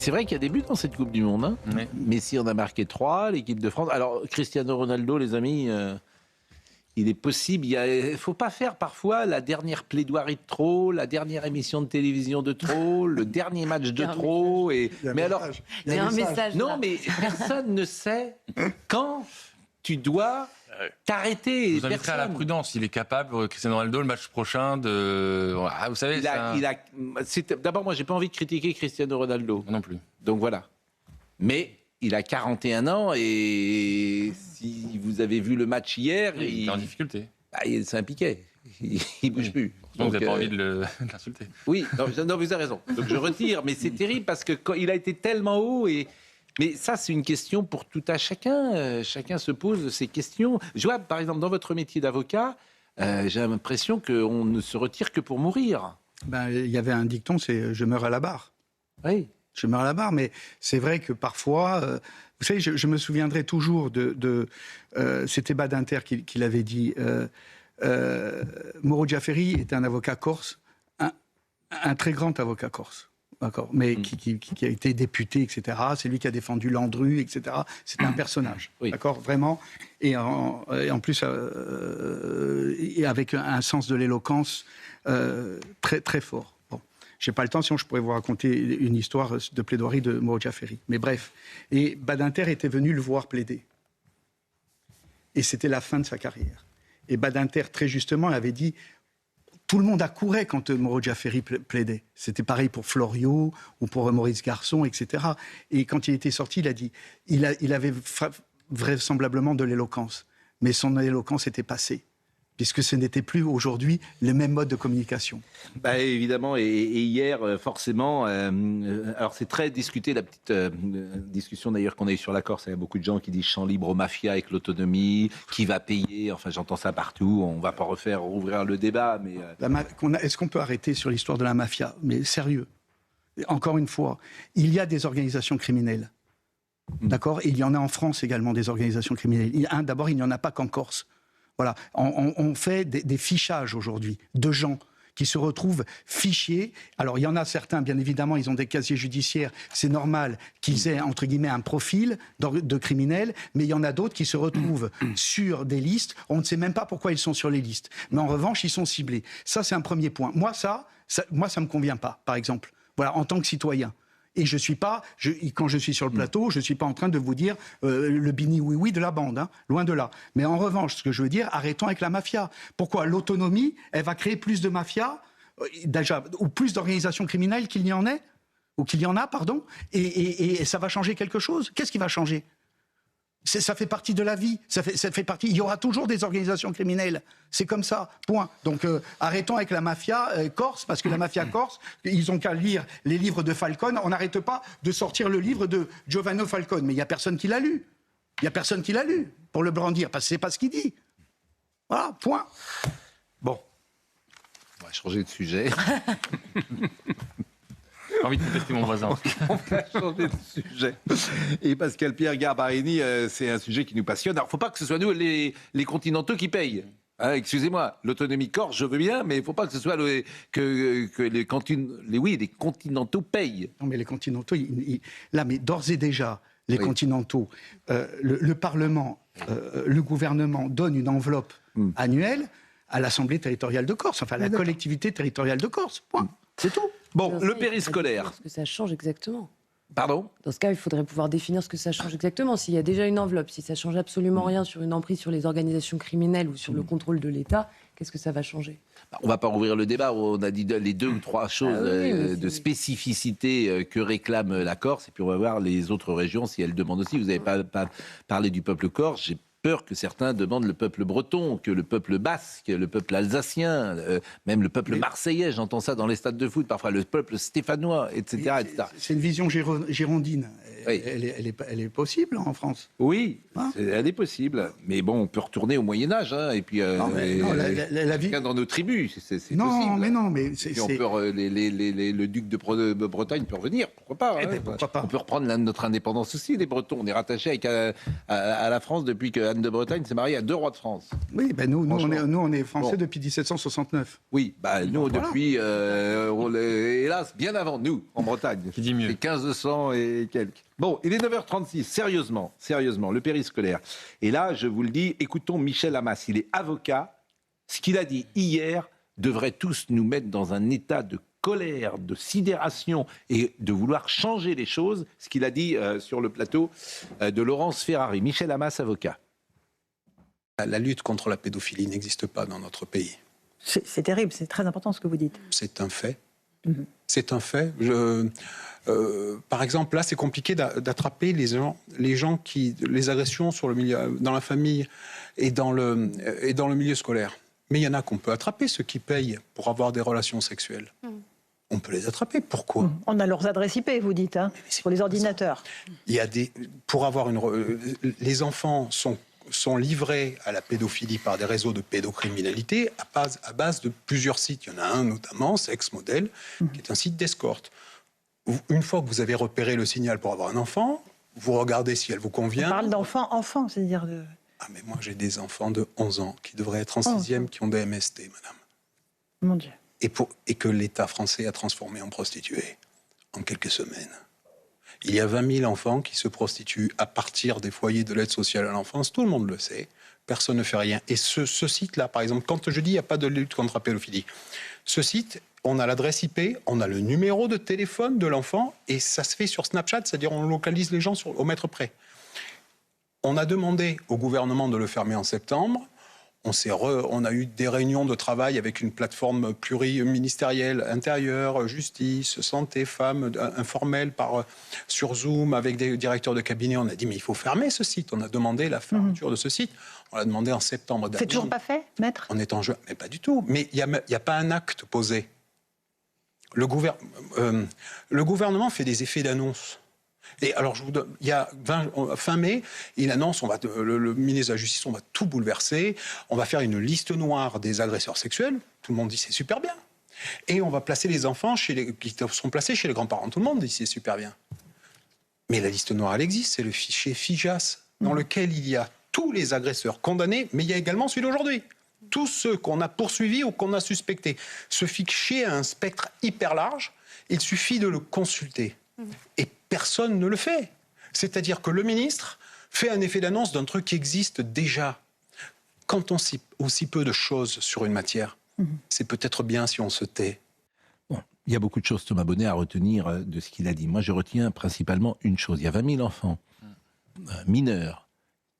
C'est vrai qu'il y a des buts dans cette Coupe du Monde. Hein. Oui. Messi en a marqué 3, l'équipe de France. Alors, Cristiano Ronaldo, les amis, il est possible. Il ne faut pas faire parfois la dernière plaidoirie de trop, la dernière émission de télévision de trop, le dernier match de trop. Mais alors, il y a un message. non, mais personne ne sait quand tu dois t'arrêter. Je vous inviterai à la prudence. Il est capable, Cristiano Ronaldo, le match prochain, de... Ah, vous savez, D'abord, moi, j'ai pas envie de critiquer Cristiano Ronaldo. Non plus. Donc voilà. Mais il a 41 ans et si vous avez vu le match hier... Il est en difficulté. C'est un piquet. Il bouge plus. Donc, vous n'avez pas envie de l'insulter. Oui, non, vous avez raison. Donc je retire. Mais c'est terrible parce que quand il a été tellement haut et... Mais ça, c'est une question pour tout à chacun. Chacun se pose ces questions. Je vois, par exemple, dans votre métier d'avocat, j'ai l'impression qu'on ne se retire que pour mourir. Il y avait un dicton, c'est « je meurs à la barre ». Oui. Je meurs à la barre, mais c'est vrai que parfois... vous savez, je me souviendrai toujours c'était Badinter qui l'avait dit. Mauro Giafferi était un avocat corse, un très grand avocat corse. D'accord, mais qui a été député, etc. C'est lui qui a défendu Landru, etc. C'était un personnage, oui. D'accord, vraiment. Et en plus, et avec un sens de l'éloquence très, très fort. Bon, j'ai pas le temps, sinon je pourrais vous raconter une histoire de plaidoirie de Mauro Giafferi. Mais bref, et Badinter était venu le voir plaider. Et c'était la fin de sa carrière. Et Badinter, très justement, avait dit... Tout le monde accourait quand Mauro Giafferi plaidait. C'était pareil pour Florio ou pour Maurice Garçon, etc. Et quand il était sorti, il a dit il avait vraisemblablement de l'éloquence, mais son éloquence était passée, puisque ce n'était plus aujourd'hui le même mode de communication. Évidemment, et hier, forcément, alors c'est très discuté, la petite discussion d'ailleurs qu'on a eue sur la Corse, il y a beaucoup de gens qui disent champ libre aux mafias avec l'autonomie, qui va payer, enfin j'entends ça partout, on ne va pas rouvrir le débat, mais... Est-ce qu'on peut arrêter sur l'histoire de la mafia ? Mais sérieux, encore une fois, il y a des organisations criminelles, d'accord ? Et il y en a en France également des organisations criminelles. D'abord, il n'y en a pas qu'en Corse. Voilà, on fait des fichages aujourd'hui de gens qui se retrouvent fichiers. Alors, il y en a certains, bien évidemment, ils ont des casiers judiciaires. C'est normal qu'ils aient, entre guillemets, un profil de criminels. Mais il y en a d'autres qui se retrouvent sur des listes. On ne sait même pas pourquoi ils sont sur les listes. Mais en revanche, ils sont ciblés. Ça, c'est un premier point. Moi, ça me convient pas, par exemple. Voilà, en tant que citoyen. Et je suis pas, quand je suis sur le plateau, je suis pas en train de vous dire le bini oui-oui de la bande, hein, loin de là. Mais en revanche, ce que je veux dire, arrêtons avec la mafia. Pourquoi ? L'autonomie, elle va créer plus de mafia, déjà, ou plus d'organisations criminelles qu'il n'y en ait, ou qu'il y en a, pardon, et ça va changer quelque chose. Qu'est-ce qui va changer ? Ça fait partie de la vie, ça fait partie. Il y aura toujours des organisations criminelles, c'est comme ça, point. Donc arrêtons avec la mafia corse, parce que la mafia corse, ils ont qu'à lire les livres de Falcone. On n'arrête pas de sortir le livre de Giovanni Falcone, mais il n'y a personne qui l'a lu. Il n'y a personne qui l'a lu pour le brandir, parce que c'est pas ce qu'il dit. Voilà, point. Bon, on va changer de sujet. J'ai envie de contester mon voisin. On va changer de sujet. Et Pascal Pierre Garbarini, c'est un sujet qui nous passionne. Alors, il ne faut pas que ce soit nous, les continentaux, qui payent. Hein, excusez-moi, l'autonomie corse, je veux bien, mais il ne faut pas que ce soit que les continentaux payent. Non, mais les continentaux, là, mais d'ores et déjà, les continentaux, le Parlement, le gouvernement donne une enveloppe annuelle à l'Assemblée territoriale de Corse, enfin à la collectivité territoriale de Corse. Point. C'est tout. Bon, le périscolaire. Ce que ça change exactement. Pardon ? Dans ce cas, il faudrait pouvoir définir ce que ça change exactement. S'il y a déjà une enveloppe, si ça change absolument rien sur une emprise sur les organisations criminelles ou sur le contrôle de l'État, qu'est-ce que ça va changer ? On ne va pas rouvrir le débat. On a dit les 2 ou 3 choses de spécificité que réclame la Corse. Et puis on va voir les autres régions si elles demandent aussi. Vous n'avez pas parlé du peuple corse. J'ai peur que certains demandent le peuple breton, que le peuple basque, le peuple alsacien, même le peuple marseillais, j'entends ça dans les stades de foot, parfois le peuple stéphanois, etc. etc. C'est une vision girondine. Oui. Elle est possible en France. Oui, elle est possible. Mais bon, on peut retourner au Moyen-Âge. Hein, et puis, la vie... dans nos tribus, c'est possible. Non, mais le duc de Bretagne peut revenir, pourquoi pas, hein. Pourquoi pas. On peut reprendre notre indépendance aussi, les Bretons. On est rattachés à la France depuis que Anne de Bretagne s'est mariée à 2 rois de France. Oui, ben nous, Franchement. on est français Bon. depuis 1769. Oui, bah, nous, Voilà. depuis, hélas, bien avant nous, en Bretagne. Qui dit mieux. C'est 1500 et quelques. Bon, il est 9h36, sérieusement, le périscolaire. Et là, je vous le dis, écoutons Michel Hammas, il est avocat. Ce qu'il a dit hier devrait tous nous mettre dans un état de colère, de sidération et de vouloir changer les choses. Ce qu'il a dit sur le plateau de Laurence Ferrari. Michel Hammas, avocat. La lutte contre la pédophilie n'existe pas dans notre pays. C'est terrible, c'est très important ce que vous dites. C'est un fait. Mhm. C'est un fait. Par exemple, là, c'est compliqué d'attraper les gens qui les agressions sur le milieu, dans la famille et dans le milieu scolaire. Mais il y en a qu'on peut attraper, ceux qui payent pour avoir des relations sexuelles. On peut les attraper. Pourquoi ? On a leurs adresses IP, vous dites, hein, c'est pour les pas ordinateurs. Il y a pour avoir les enfants sont livrés à la pédophilie par des réseaux de pédocriminalité à base de plusieurs sites. Il y en a un notamment, Sex Model, qui est un site d'escorte. Une fois que vous avez repéré le signal pour avoir un enfant, vous regardez si elle vous On convient. parle d'enfants, c'est-à-dire de... Ah, mais moi, j'ai des enfants de 11 ans qui devraient être en 6e, qui ont des MST, madame. Mon Dieu. Et que l'État français a transformé en prostituées en quelques semaines. Il y a 20 000 enfants qui se prostituent à partir des foyers de l'aide sociale à l'enfance. Tout le monde le sait. Personne ne fait rien. Et ce site-là, par exemple, quand je dis il n'y a pas de lutte contre la pédophilie, ce site, on a l'adresse IP, on a le numéro de téléphone de l'enfant, et ça se fait sur Snapchat, c'est-à-dire on localise les gens au mètre près. On a demandé au gouvernement de le fermer en septembre. On a eu des réunions de travail avec une plateforme pluriministérielle, intérieure, justice, santé, femmes, informelle sur Zoom, avec des directeurs de cabinet. On a dit, mais il faut fermer ce site. On a demandé la fermeture de ce site. On l'a demandé en septembre dernier. C'est toujours pas fait, maître ? On est en juin. Mais pas du tout. Mais il n'y a pas un acte posé. Le gouvernement fait des effets d'annonce. Et alors, il y a fin mai, il annonce, le ministre de la Justice, on va tout bouleverser, on va faire une liste noire des agresseurs sexuels. Tout le monde dit c'est super bien. Et on va placer les enfants qui seront placés chez les grands-parents. Tout le monde dit c'est super bien. Mais la liste noire, elle existe, c'est le fichier FIJAS, dans lequel il y a tous les agresseurs condamnés, mais il y a également celui d'aujourd'hui. Tous ceux qu'on a poursuivis ou qu'on a suspectés. Ce fichier a un spectre hyper large, il suffit de le consulter. Et personne ne le fait. C'est-à-dire que le ministre fait un effet d'annonce d'un truc qui existe déjà. Quand on sait aussi peu de choses sur une matière, c'est peut-être bien si on se tait. Bon, il y a beaucoup de choses, Thomas Bonnet, à retenir de ce qu'il a dit. Moi, je retiens principalement une chose. Il y a 20 000 enfants mineurs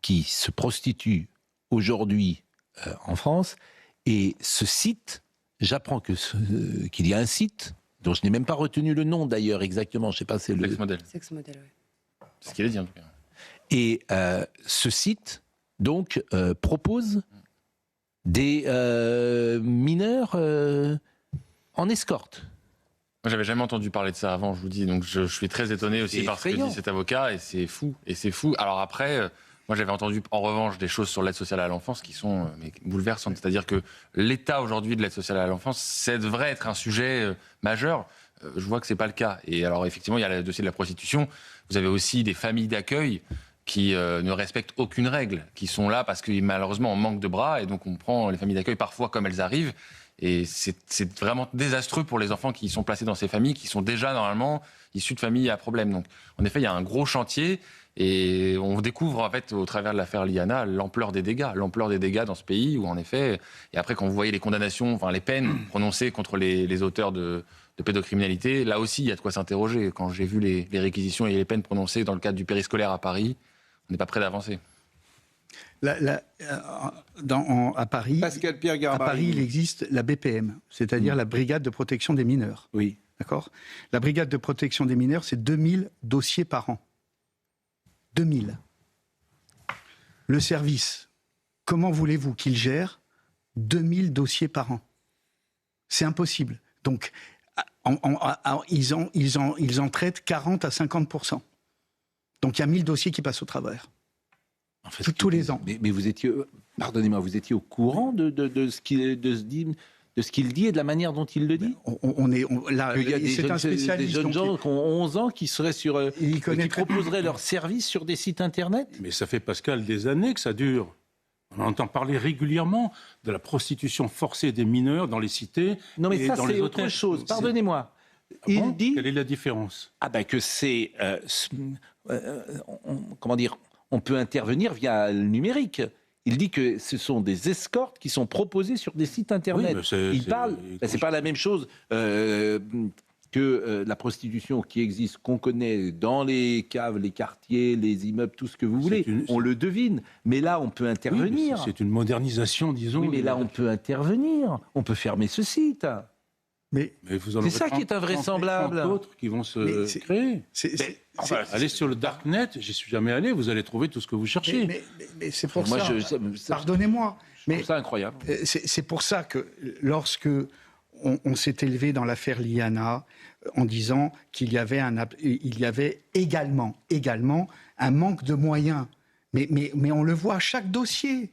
qui se prostituent aujourd'hui en France. Et ce site, j'apprends qu'il y a un site dont je n'ai même pas retenu le nom d'ailleurs exactement. Je ne sais pas, c'est le... Sex Model. Sex model, oui. C'est ce qu'il a dit en tout cas. Et ce site, donc, propose des mineurs en escorte. Moi, j'avais jamais entendu parler de ça avant, je vous dis. Donc, je suis très étonné aussi C'est par ce que effrayant. dit cet avocat. Et c'est fou. Alors après, moi, j'avais entendu en revanche des choses sur l'aide sociale à l'enfance qui sont bouleversantes. C'est-à-dire que l'état aujourd'hui de l'aide sociale à l'enfance, ça devrait être un sujet majeur. Je vois que c'est pas le cas. Et alors, effectivement, il y a le dossier de la prostitution. Vous avez aussi des familles d'accueil qui ne respectent aucune règle, qui sont là parce que malheureusement on manque de bras et donc on prend les familles d'accueil parfois comme elles arrivent. Et c'est vraiment désastreux pour les enfants qui sont placés dans ces familles, qui sont déjà normalement issus de familles à problème. Donc, en effet, il y a un gros chantier et on découvre, en fait, au travers de l'affaire Liana, l'ampleur des dégâts dans ce pays où, en effet, et après, quand vous voyez les condamnations, enfin, les peines prononcées contre les auteurs de pédocriminalité, là aussi, il y a de quoi s'interroger. Quand j'ai vu les réquisitions et les peines prononcées dans le cadre du périscolaire à Paris, on n'est pas prêt d'avancer. À Paris, Pascal Pierre Garbari. à Paris, il existe la BPM, c'est-à-dire la Brigade de protection des mineurs. Oui. D'accord ? La Brigade de protection des mineurs, c'est 2000 dossiers par an. 2000. Le service, comment voulez-vous qu'il gère 2000 dossiers par an ? C'est impossible. Donc, ils en traitent 40 à 50%. Donc, il y a 1000 dossiers qui passent au travers. En fait, Tous les ans. Mais vous étiez, pardonnez-moi, vous étiez au courant de ce qui de ce qu'il dit et de la manière dont il le dit? Là, Il y a c'est un des spécialiste. jeunes donc gens qui ont 11 ans qui seraient il connaît qui très bien. proposeraient leurs services sur des sites internet. Mais ça fait, Pascal, des années que ça dure. On entend parler régulièrement de la prostitution forcée des mineurs dans les cités. Non, mais et ça, dans c'est les autre hôtels. chose. Pardonnez-moi. Ah Il bon dit Quelle est la différence? que c'est... comment dire? On peut intervenir via le numérique. Il dit que ce sont des escortes qui sont proposées sur des sites internet. Oui, mais Il parle... c'est pas la même chose que la prostitution qui existe, qu'on connaît dans les caves, les quartiers, les immeubles, tout ce que vous voulez. On le devine. Mais là, on peut Oui, mais intervenir. c'est une modernisation, disons. Oui, mais là, on peut intervenir. On peut fermer ce site. Mais Mais vous en C'est aurez ça qui est 30, invraisemblable. 30 d'autres qui vont Mais se créer. Allez sur le Darknet, j'y suis jamais allé, vous allez trouver tout ce que vous cherchez. mais c'est pour Moi, ça. Pardonnez-moi. je Mais trouve ça incroyable. c'est pour ça que lorsque on s'est élevé dans l'affaire Liana en disant qu'il y avait, également un manque de moyens. Mais on le voit à chaque dossier.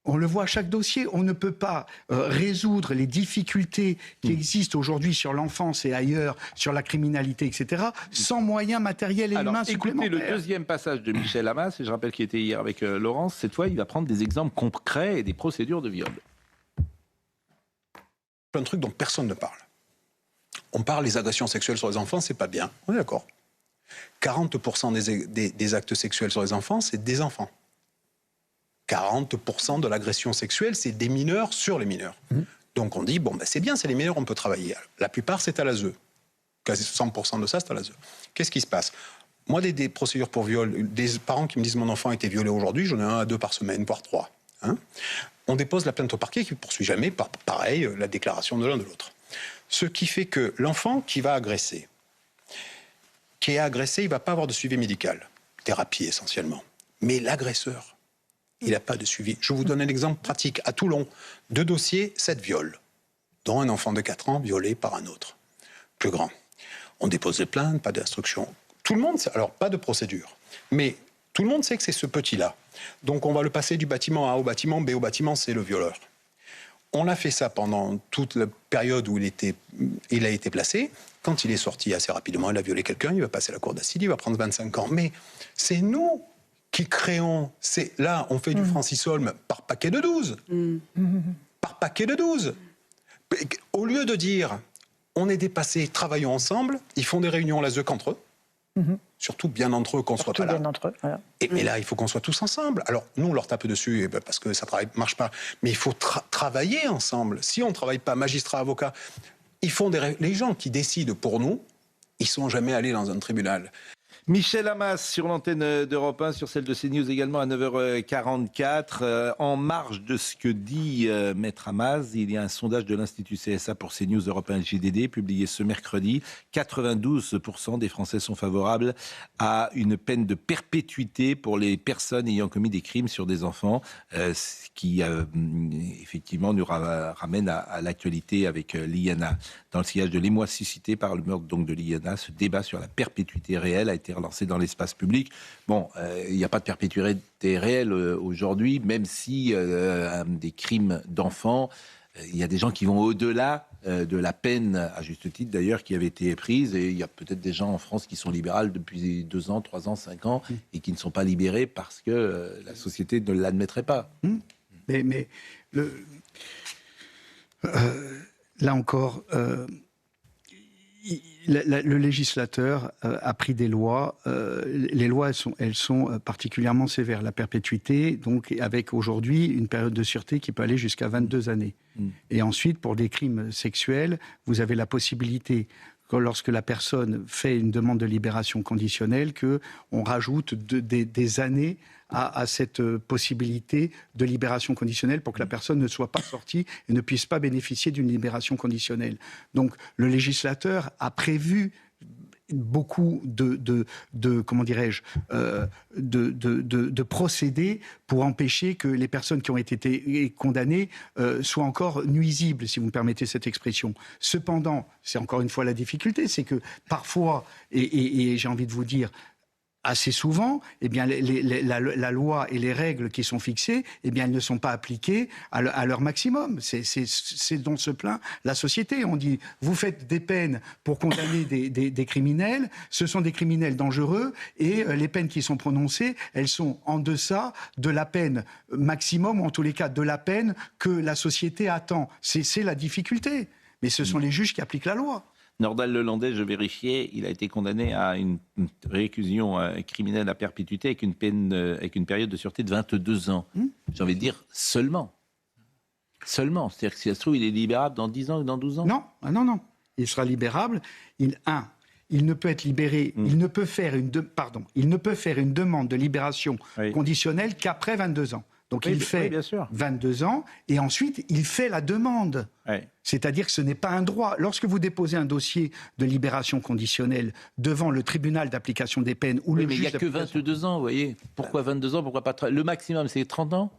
On le voit à chaque dossier. On ne peut pas résoudre les difficultés qui existent aujourd'hui sur l'enfance et ailleurs, sur la criminalité, etc., sans moyens matériels et Alors, humains écoutez supplémentaires. le deuxième passage de Michel Hamas, et je rappelle qu'il était hier avec Laurence. Cette fois, il va prendre des exemples concrets et des procédures de viol. Plein de trucs dont personne ne parle. On parle des agressions sexuelles sur les enfants, c'est pas bien. On est d'accord. 40% des actes sexuels sur les enfants, c'est des enfants. 40% de l'agression sexuelle, c'est des mineurs sur les mineurs. Donc on dit, c'est bien, c'est les mineurs, on peut travailler. La plupart, c'est à l'ASE. Quasi 100% de ça, c'est à l'ASE. Qu'est-ce qui se passe? Moi, des procédures pour viol, des parents qui me disent mon enfant a été violé aujourd'hui, j'en ai 1 à 2 par semaine, voire 3. On dépose la plainte au parquet qui ne poursuit jamais, pareil, la déclaration de l'un de l'autre. Ce qui fait que l'enfant qui est agressé, il ne va pas avoir de suivi médical, thérapie essentiellement. Mais l'agresseur, il n'a pas de suivi. Je vous donne un exemple pratique. À Toulon, 2 dossiers, 7 viols, dont un enfant de 4 ans violé par un autre, plus grand. On dépose les plaintes, pas d'instruction. Tout le monde sait, alors pas de procédure, mais tout le monde sait que c'est ce petit-là. Donc on va le passer du bâtiment A au bâtiment B au bâtiment, c'est le violeur. On a fait ça pendant toute la période où il a été placé. Quand il est sorti assez rapidement, il a violé quelqu'un, il va passer la cour d'acide, il va prendre 25 ans. Mais c'est nous qui créons. Là, on fait du Francis Holm par paquet de 12. Par paquet de 12. Au lieu de dire, on est dépassés, travaillons ensemble, ils font des réunions l'ASE qu'entre eux. Surtout bien entre eux, qu'on soit pas là. Bien entre eux, voilà. Mais là, il faut qu'on soit tous ensemble. Alors, nous, on leur tape dessus parce que ça marche pas. Mais il faut travailler ensemble. Si on ne travaille pas, magistrats, avocats, les gens qui décident pour nous, ils sont jamais allés dans un tribunal. Michel Hamas sur l'antenne d'Europe 1, sur celle de CNews également à 9h44. En marge de ce que dit Maître Hamas, il y a un sondage de l'Institut CSA pour CNews Europe 1 JDD publié ce mercredi. 92% des Français sont favorables à une peine de perpétuité pour les personnes ayant commis des crimes sur des enfants, ce qui effectivement nous ramène à l'actualité avec Liana. Dans le sillage de l'émoi suscité par le meurtre donc de Liana, ce débat sur la perpétuité réelle a été relancé dans l'espace public. Bon, il n'y a pas de perpétuité réelle aujourd'hui, même si des crimes d'enfants, il y a des gens qui vont au-delà de la peine, à juste titre d'ailleurs, qui avait été prise. Et il y a peut-être des gens en France qui sont libérales depuis 2 ans, 3 ans, 5 ans, et qui ne sont pas libérés parce que la société ne l'admettrait pas. Mais là encore, le législateur a pris des lois. Les lois, elles sont particulièrement sévères. La perpétuité, donc, avec aujourd'hui une période de sûreté qui peut aller jusqu'à 22 années. Et ensuite, pour des crimes sexuels, vous avez la possibilité, lorsque la personne fait une demande de libération conditionnelle, qu'on rajoute des années à cette possibilité de libération conditionnelle pour que la personne ne soit pas sortie et ne puisse pas bénéficier d'une libération conditionnelle. Donc le législateur a prévu beaucoup comment dirais-je, de procédés pour empêcher que les personnes qui ont été condamnées soient encore nuisibles, si vous me permettez cette expression. Cependant, c'est encore une fois la difficulté, c'est que parfois, et j'ai envie de vous dire, assez souvent, eh bien, la loi et les règles qui sont fixées, eh bien, elles ne sont pas appliquées à leur maximum. C'est dont se plaint la société. On dit, vous faites des peines pour condamner des criminels, ce sont des criminels dangereux, et les peines qui sont prononcées, elles sont en deçà de la peine maximum, ou en tous les cas de la peine que la société attend. C'est la difficulté. Mais ce sont les juges qui appliquent la loi. Nordal Lelandais, je vérifiais, il a été condamné à une réclusion criminelle à perpétuité avec une période de sûreté de 22 ans. J'ai envie de dire seulement. Seulement. C'est-à-dire que si ça se trouve, il est libérable dans 10 ans ou dans 12 ans. Non, non. Il sera libérable. Il ne peut être libéré, il ne peut faire une demande de libération conditionnelle qu'après 22 ans. Donc il fait 22 ans et ensuite il fait la demande. C'est-à-dire que ce n'est pas un droit. Lorsque vous déposez un dossier de libération conditionnelle devant le tribunal d'application des peines ou le juge... Mais il n'y a que 22 ans, vous voyez. Pourquoi 22 ans? Pourquoi pas 30? Le maximum, c'est 30 ans?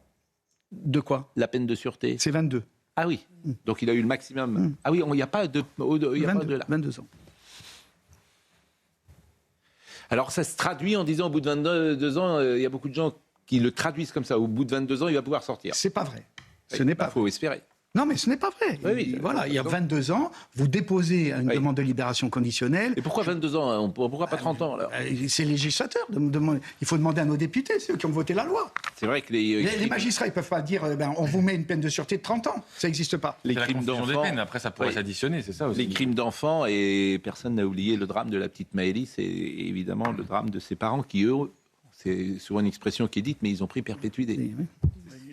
De quoi? La peine de sûreté? C'est 22. Ah oui. Donc il a eu le maximum. Ah oui, il n'y a pas de... 22 ans. Alors ça se traduit en disant au bout de 22 ans, il y a beaucoup de gens qui le traduisent comme ça. Au bout de 22 ans, il va pouvoir sortir. C'est pas vrai. Ce n'est pas vrai. Il faut espérer. Non, mais ce n'est pas vrai. Voilà, il y a 22 ans, vous déposez une demande de libération conditionnelle. Et pourquoi 22 ans? Pourquoi pas 30 ans alors? C'est les législateurs. Il faut demander à nos députés, c'est eux qui ont voté la loi. C'est vrai que les magistrats, ils ne peuvent pas dire on vous met une peine de sûreté de 30 ans. Ça n'existe pas. Les crimes d'enfants. Après, ça pourrait s'additionner, c'est ça aussi. Les crimes d'enfants, et personne n'a oublié le drame de la petite Maëlys, et évidemment le drame de ses parents qui, eux, c'est souvent une expression qui est dite, mais ils ont pris perpétuité.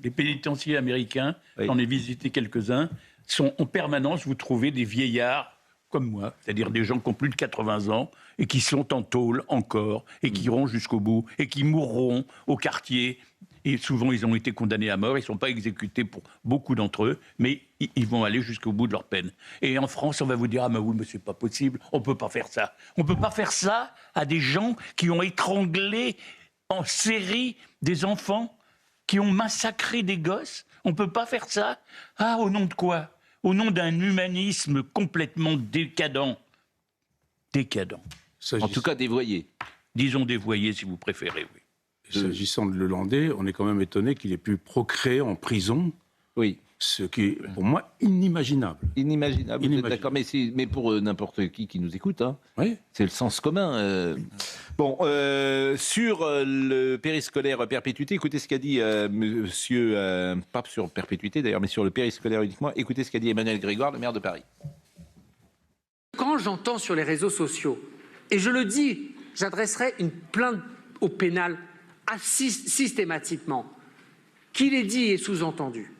Les pénitenciers américains, j'en ai visité quelques-uns, sont en permanence, vous trouvez des vieillards comme moi, c'est-à-dire des gens qui ont plus de 80 ans et qui sont en tôle encore et qui iront jusqu'au bout et qui mourront au quartier. Et souvent, ils ont été condamnés à mort. Ils ne sont pas exécutés pour beaucoup d'entre eux, mais ils vont aller jusqu'au bout de leur peine. Et en France, on va vous dire « Ah, mais oui, mais c'est pas possible, on ne peut pas faire ça. » On ne peut pas faire ça à des gens qui ont étranglé en série des enfants, qui ont massacré des gosses. On ne peut pas faire ça. Ah, au nom de quoi? Au nom d'un humanisme complètement décadent. Décadent. En tout cas, dévoyé. Disons dévoyé, si vous préférez, oui. S'agissant de Lelandais, on est quand même étonné qu'il ait pu procréer en prison. Oui. Ce qui est, pour moi, inimaginable. Inimaginable. D'accord, mais pour n'importe qui nous écoute, c'est le sens commun. Bon, sur le périscolaire perpétuité, écoutez ce qu'a dit monsieur, pas sur perpétuité d'ailleurs, mais sur le périscolaire uniquement, écoutez ce qu'a dit Emmanuel Grégoire, le maire de Paris. Quand j'entends sur les réseaux sociaux, et je le dis, j'adresserai une plainte au pénal systématiquement, qu'il est dit et sous-entendu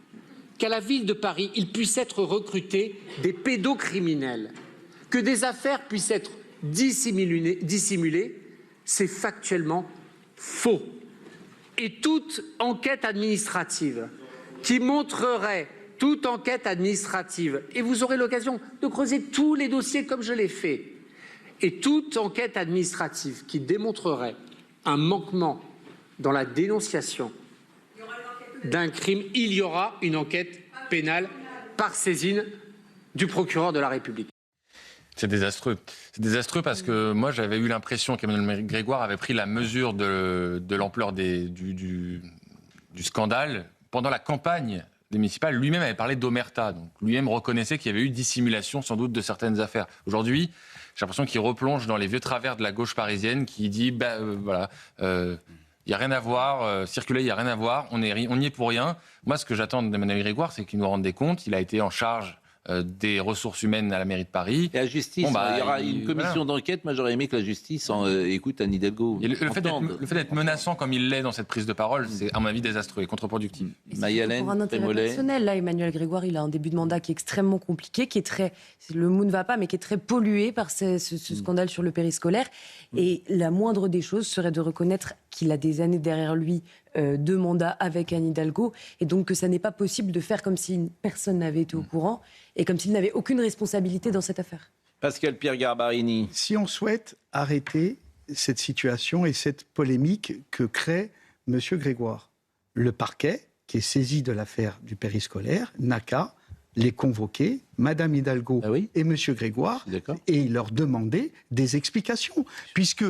qu'à la ville de Paris, il puisse être recruté des pédocriminels, que des affaires puissent être dissimulées, c'est factuellement faux. Et toute enquête administrative qui montrerait, et vous aurez l'occasion de creuser tous les dossiers comme je l'ai fait, et toute enquête administrative qui démontrerait un manquement dans la dénonciation d'un crime, il y aura une enquête pénale par saisine du procureur de la République. C'est désastreux. C'est désastreux parce que moi, j'avais eu l'impression qu'Emmanuel Grégoire avait pris la mesure de l'ampleur du scandale pendant la campagne des municipales. Lui-même avait parlé d'omerta. Donc lui-même reconnaissait qu'il y avait eu dissimulation sans doute de certaines affaires. Aujourd'hui, j'ai l'impression qu'il replonge dans les vieux travers de la gauche parisienne qui dit il n'y a rien à voir, circuler, il n'y a rien à voir, on y est pour rien. Moi, ce que j'attends d'Emmanuel Grégoire, c'est qu'il nous rende des comptes. Il a été en charge des ressources humaines à la mairie de Paris. Et la justice, il y aura une commission d'enquête. Moi, j'aurais aimé que la justice écoute Anne Hidalgo. Et le fait d'être menaçant comme il l'est dans cette prise de parole, c'est à mon avis désastreux et contre-productif. Pour un intérêt personnel, là, Emmanuel Grégoire, il a un début de mandat qui est extrêmement compliqué, qui est très, le mot ne va pas, mais qui est très pollué par ce scandale sur le périscolaire. Et la moindre des choses serait de reconnaître qu'il a des années derrière lui de mandat avec Anne Hidalgo, et donc que ça n'est pas possible de faire comme si personne n'avait été au courant et comme s'il n'avait aucune responsabilité dans cette affaire. Pascal Pierre Garbarini. Si on souhaite arrêter cette situation et cette polémique que crée M. Grégoire, le parquet, qui est saisi de l'affaire du périscolaire, n'a qu'à les convoquer Madame Hidalgo et Monsieur Grégoire et leur demander des explications. Puisque,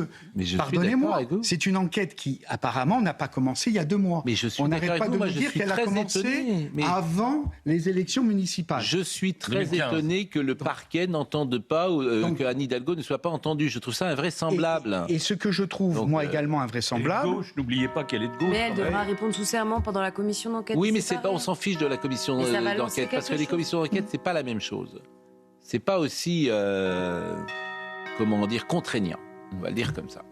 pardonnez-moi, c'est une enquête qui, apparemment, n'a pas commencé il y a 2 mois. Mais je suis On n'arrête pas de nous dire qu'elle a commencé avant les élections municipales. Je suis très étonné que le parquet n'entende pas, que Anne Hidalgo ne soit pas entendue. Je trouve ça invraisemblable. Et ce que je trouve, moi, également invraisemblable... Elle est de gauche, n'oubliez pas qu'elle est de gauche. Mais elle devra répondre sous serment pendant la commission d'enquête. Oui, mais c'est pas, on s'en fiche de la commission d'enquête, parce que les commissions d'enquête, c'est pas la même chose. C'est pas aussi, comment dire, contraignant. On va le dire comme ça.